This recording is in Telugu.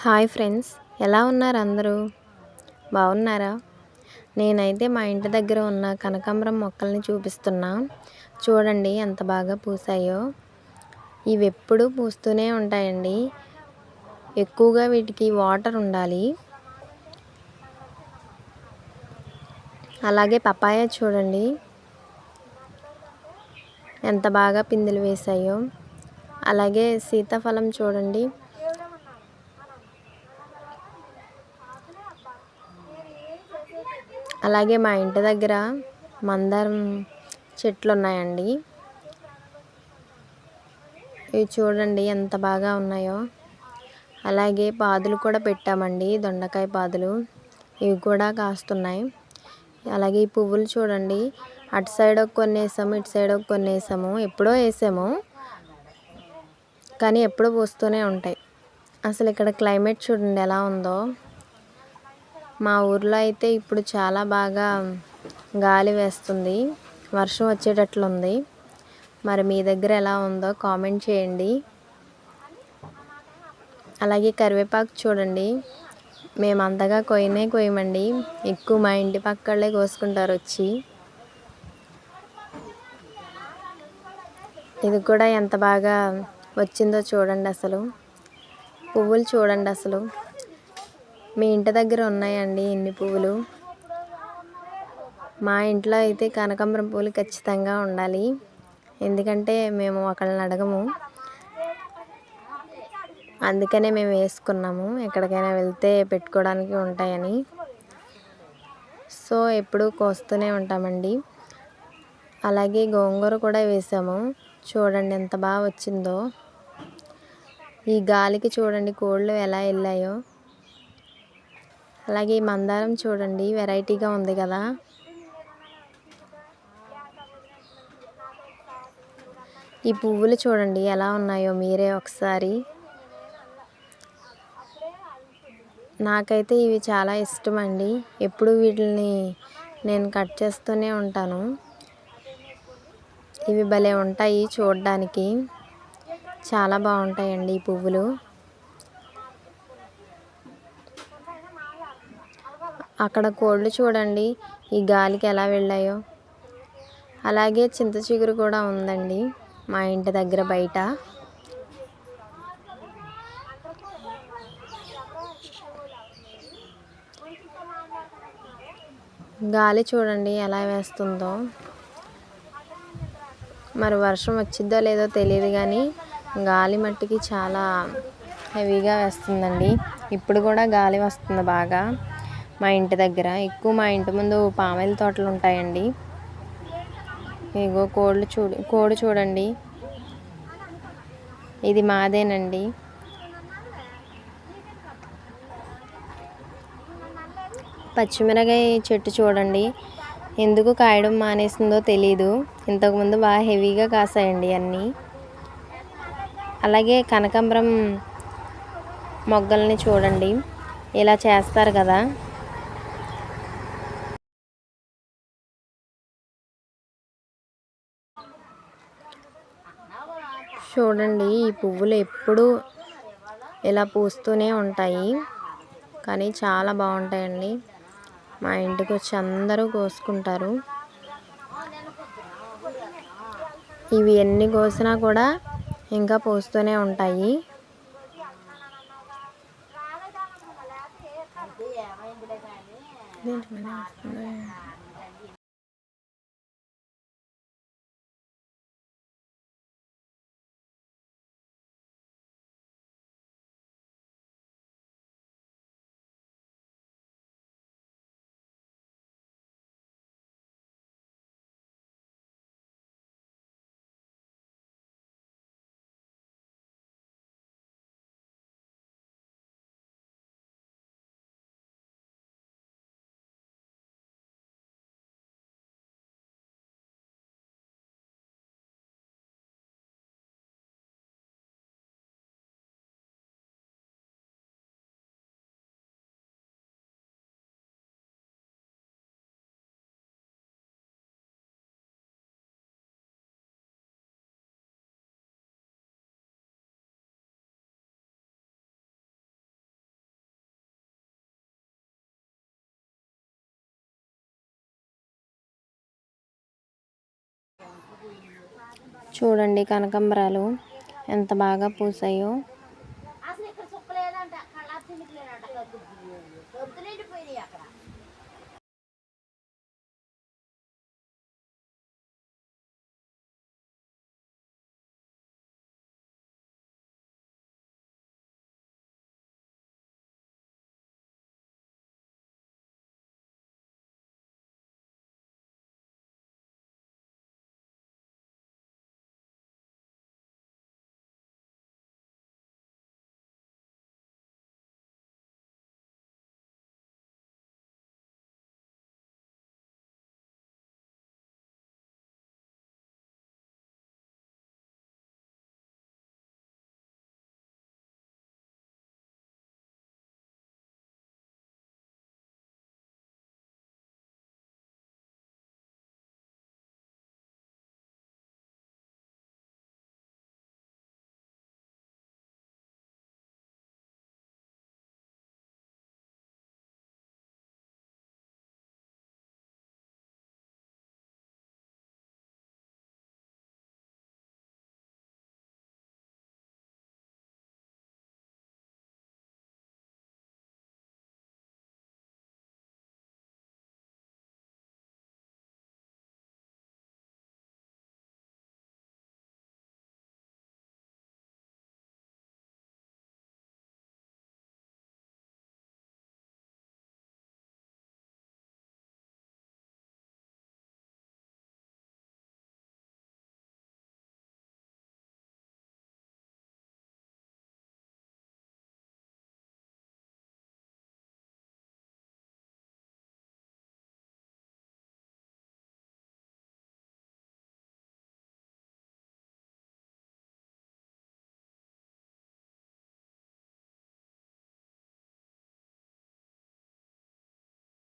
హాయ్ ఫ్రెండ్స్, ఎలా ఉన్నారు అందరూ? బాగున్నారా? నేనైతే మా ఇంటి దగ్గర ఉన్న కనకాంబరం మొక్కల్ని చూపిస్తున్నా. చూడండి ఎంత బాగా పూసాయో. ఇవి ఎప్పుడూ పూస్తూనే ఉంటాయండి. ఎక్కువగా వీటికి వాటర్ ఉండాలి. అలాగే పపాయ చూడండి ఎంత బాగా పిందెలు వేసాయో. అలాగే సీతాఫలం చూడండి. అలాగే మా ఇంటి దగ్గర మందారం చెట్లు ఉన్నాయండి. ఇవి చూడండి ఎంత బాగా ఉన్నాయో. అలాగే పాదులు కూడా పెట్టామండి, దొండకాయ పాదులు. ఇవి కూడా కాస్తున్నాయి. అలాగే ఈ పువ్వులు చూడండి, అటు సైడ్ కొన్ని వేసాము, ఇటు సైడ్ కొన్ని వేసాము. ఎప్పుడో వేసాము కానీ ఎప్పుడూ పూస్తూనే ఉంటాయి. అసలు ఇక్కడ క్లైమేట్ చూడండి ఎలా ఉందో. మా ఊర్లో అయితే ఇప్పుడు చాలా బాగా గాలి వేస్తుంది, వర్షం వచ్చేటట్లుంది. మరి మీ దగ్గర ఎలా ఉందో కామెంట్ చేయండి. అలాగే కరివేపాకు చూడండి, మేము అంతగా కోయమండి, ఎక్కువ మా ఇంటి పక్కళ్ళే కోసుకుంటారు వచ్చి. ఇది కూడా ఎంత బాగా వచ్చిందో చూడండి. అసలు పువ్వులు చూడండి. అసలు మీ ఇంటి దగ్గర ఉన్నాయండి ఇన్ని పువ్వులు? మా ఇంట్లో అయితే కనకాంబరం పువ్వులు ఖచ్చితంగా ఉండాలి. ఎందుకంటే మేము ఒకళ్ళని అడగము, అందుకనే మేము వేసుకున్నాము. ఎక్కడికైనా వెళ్తే పెట్టుకోవడానికి ఉంటాయని. సో ఎప్పుడూ కోస్తూనే ఉంటామండి. అలాగే గోంగూర కూడా వేసాము. చూడండి ఎంత బాగా వచ్చిందో. ఈ గాలికి చూడండి కోళ్ళు ఎలా వెళ్ళాయో. అలాగే ఈ మందారం చూడండి, వెరైటీగా ఉంది కదా. ఈ పువ్వులు చూడండి ఎలా ఉన్నాయో మీరే ఒకసారి. నాకైతే ఇవి చాలా ఇష్టం అండి. ఎప్పుడు వీటిని నేను కట్ చేస్తూనే ఉంటాను. ఇవి భలే ఉంటాయి చూడడానికి, చాలా బాగుంటాయండి ఈ పువ్వులు. అక్కడ కోళ్ళు చూడండి ఈ గాలికి ఎలా వెళ్ళాయో. అలాగే చింత చిగురు కూడా ఉందండి మా ఇంటి దగ్గర బయట. గాలి చూడండి ఎలా వేస్తుందో. మరి వర్షం వచ్చిద్దో లేదో తెలియదు కానీ గాలి మట్టికి చాలా హెవీగా వేస్తుందండి. ఇప్పుడు కూడా గాలి వస్తుంది బాగా మా ఇంటి దగ్గర. ఎక్కువ మా ఇంటి ముందు పామాయిల్ తోటలు ఉంటాయండి. ఇగో కోడి చూడండి, ఇది మాదేనండి. పచ్చిమిరకాయ చెట్టు చూడండి, ఎందుకు కాయడం మానేసిందో తెలీదు. ఇంతకుముందు బాగా హెవీగా కాసాయండి అన్నీ. అలాగే కనకాంబరం మొగ్గల్ని చూడండి, ఇలా చేస్తారు కదా. చూడండి ఈ పువ్వులు ఎప్పుడూ ఇలా పూస్తూనే ఉంటాయి, కానీ చాలా బాగుంటాయండి. మా ఇంటికి వచ్చి అందరూ కోసుకుంటారు. ఇవి ఎన్ని కోసినా కూడా ఇంకా పూస్తూనే ఉంటాయి. చూడండి కనకాంబరాలు ఎంత బాగా పూసాయో. అసలు ఇక్కడ చుక్కలేదంట, కళ్ళ తిరిగిలేదంట, పొద్దు నిండిపోయినాయి అక్కడ.